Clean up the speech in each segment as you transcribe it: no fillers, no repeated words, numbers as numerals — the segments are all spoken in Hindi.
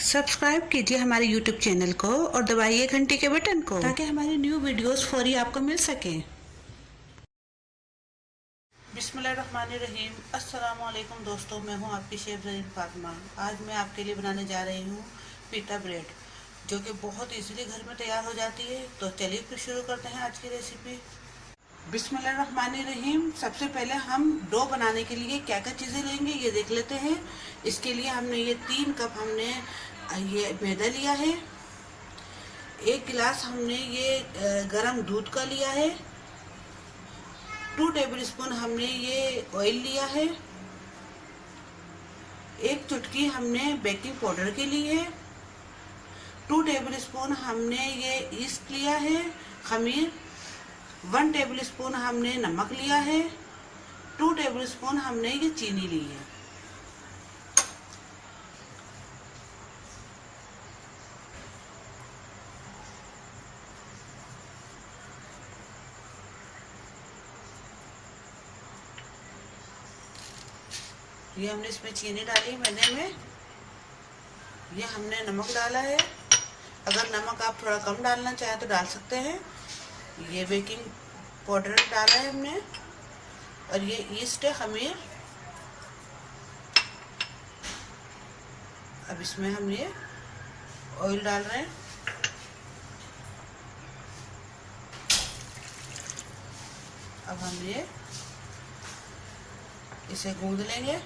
सब्सक्राइब कीजिए हमारे YouTube चैनल को और दबाइए घंटी के बटन को ताकि हमारी न्यू वीडियोस फौरी आपको मिल सकें। बिस्मिल्लाहिर्रहमानिर्रहीम। अस्सलाम वालेकुम दोस्तों, मैं हूं आपकी शेफ ज़रीन फातिमा। आज मैं आपके लिए बनाने जा रही हूं पीटा ब्रेड, जो कि बहुत इजीली घर में तैयार हो जाती है। तो चलिए फिर शुरू करते हैं आज की रेसिपी। बिस्मिल्लाहिर्रहमानिर्रहीम। सबसे पहले हम डो बनाने के लिए क्या क्या चीज़ें लेंगे ये देख लेते हैं। इसके लिए हमने ये 3 कप हमने ये मैदा लिया है। 1 गिलास हमने ये गरम दूध का लिया है। 2 टेबलस्पून हमने ये ऑयल लिया है। 1 चुटकी हमने बेकिंग पाउडर के लिए है। 2 टेबलस्पून हमने ये ईस्ट लिया है, खमीर। 1 टेबलस्पून हमने नमक लिया है। 2 टेबलस्पून हमने ये चीनी ली है। ये हमने इसमें चीनी डाली मैदे में। ये हमने नमक डाला है। अगर नमक आप थोड़ा कम डालना चाहें तो डाल सकते हैं। ये बेकिंग पाउडर डाला है हमने, और ये ईस्ट है, खमीर। अब इसमें हम ये ऑयल डाल रहे हैं। अब हम ये इसे गूंद लेंगे।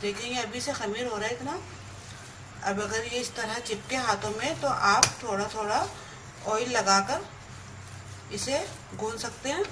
देखेंगे अभी से खमीर हो रहा है इतना। अब अगर ये इस तरह चिपके हाथों में तो आप थोड़ा थोड़ा ऑयल लगाकर इसे गूंद सकते हैं।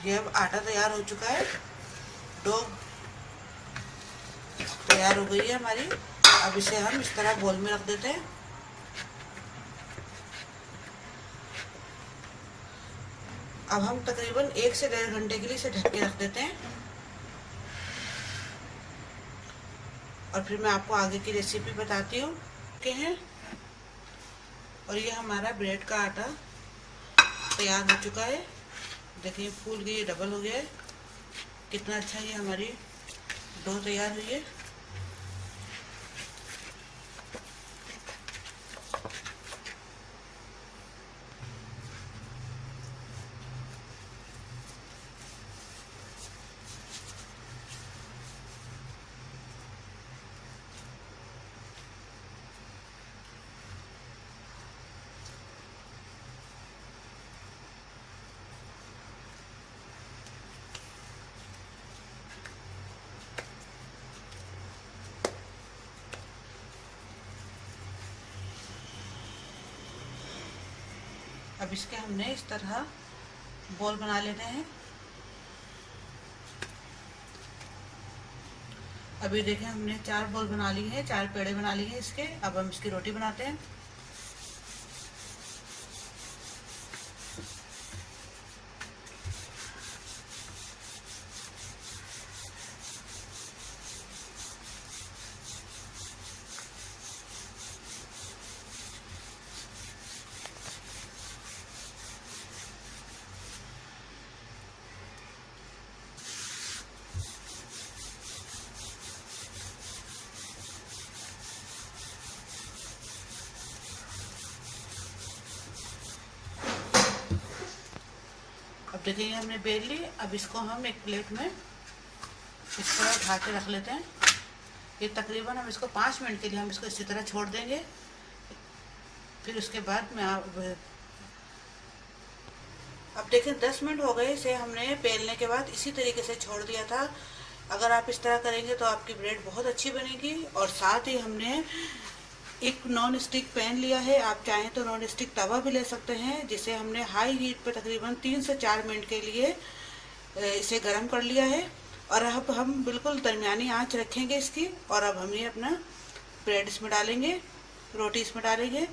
ये अब आटा तैयार हो चुका है, डो तैयार हो गई है हमारी। अब इसे हम इस तरह बोल में रख देते हैं। अब हम तकरीबन 1 से 1.5 घंटे के लिए इसे ढक के रख देते हैं, और फिर मैं आपको आगे की रेसिपी बताती हूँ के हैं। और ये हमारा ब्रेड का आटा तैयार हो चुका है। देखिए फूल गई, डबल हो गया है। कितना अच्छा ये हमारी डो तैयार हुई है। अब इसके हमने इस तरह बॉल बना लेने हैं। अभी देखें हमने 4 बॉल बना ली है, 4 पेड़े बना लिए हैं इसके। अब हम इसकी रोटी बनाते हैं। देखिए हमने बेल ली। अब इसको हम एक प्लेट में इस तरह उठा के रख लेते हैं। ये तकरीबन हम इसको 5 मिनट के लिए हम इसको इसी तरह छोड़ देंगे। फिर उसके बाद में अब देखें 10 मिनट हो गए इसे हमने बेलने के बाद इसी तरीके से छोड़ दिया था। अगर आप इस तरह करेंगे तो आपकी ब्रेड बहुत अच्छी बनेगी। और साथ ही हमने एक नॉन स्टिक पैन लिया है, आप चाहें तो नॉन स्टिक तवा भी ले सकते हैं, जिसे हमने हाई हीट पे तकरीबन 3 से 4 मिनट के लिए इसे गर्म कर लिया है। और अब हम बिल्कुल दरमियानी आंच रखेंगे इसकी। और अब हम ये अपना ब्रेड इसमें डालेंगे, रोटी इसमें डालेंगे।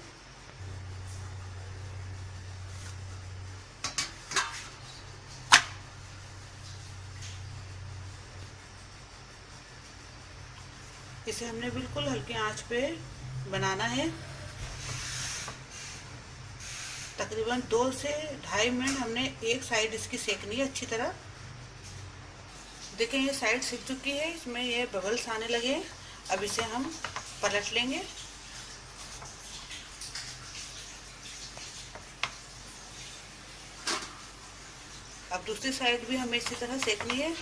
इसे हमने बिल्कुल हल्की आंच पे बनाना है। तकरीबन 2 से 2.5 मिनट हमने एक साइड इसकी सेकनी है अच्छी तरह। देखें ये साइड सिक चुकी है, इसमें ये बबल्स आने लगे। अब इसे हम पलट लेंगे। अब दूसरी साइड भी हमें इसी तरह सेकनी है।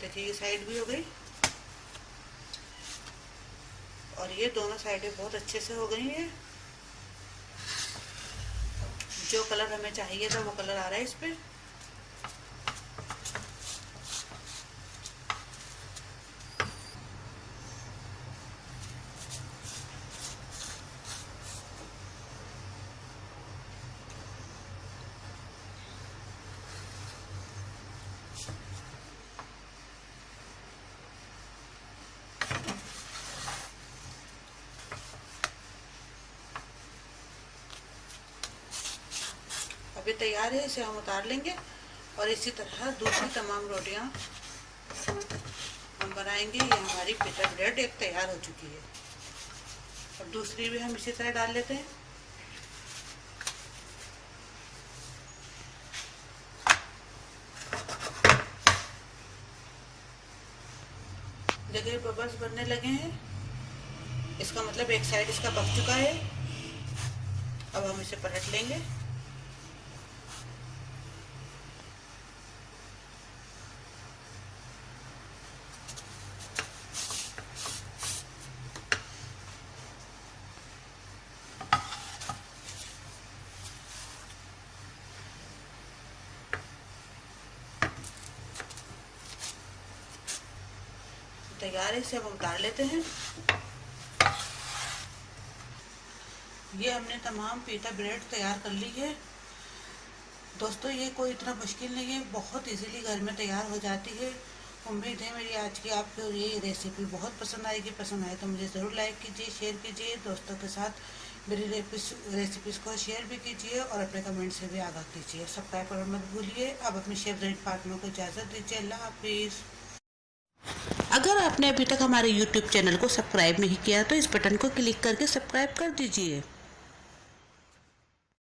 देखिए ये साइड भी हो गई और ये दोनों साइडें बहुत अच्छे से हो गई हैं। जो कलर हमें चाहिए था वो कलर आ रहा है इस पे। अभी तैयार है, इसे हम उतार लेंगे और इसी तरह दूसरी तमाम रोटियां हम बनाएंगे। ये हमारी पिटा ब्रेड एक तैयार हो चुकी है। अब दूसरी भी हम इसी तरह डाल लेते हैं। देखिए बबल्स बनने लगे हैं, इसका मतलब एक साइड इसका पक चुका है। अब हम इसे पलट लेंगे। तैयार है, इसे हम उतार लेते हैं। ये हमने तमाम पिटा ब्रेड तैयार कर ली है। दोस्तों ये कोई इतना मुश्किल नहीं है, बहुत इजीली घर में तैयार हो जाती है। उम्मीद है मेरी आज की आपको ये रेसिपी बहुत पसंद आएगी। पसंद आए तो मुझे ज़रूर लाइक कीजिए, शेयर कीजिए, दोस्तों के साथ मेरी रेसिपीज़ को शेयर भी कीजिए और अपने कमेंट से भी आगाह कीजिए। सब्सक्राइब करना मत भूलिए। अब अपने फेवरेट पार्टनर को इजाज़त दीजिए। अल्लाह हाफिज़। अगर आपने अभी तक हमारे YouTube चैनल को सब्सक्राइब नहीं किया तो इस बटन को क्लिक करके सब्सक्राइब कर दीजिए।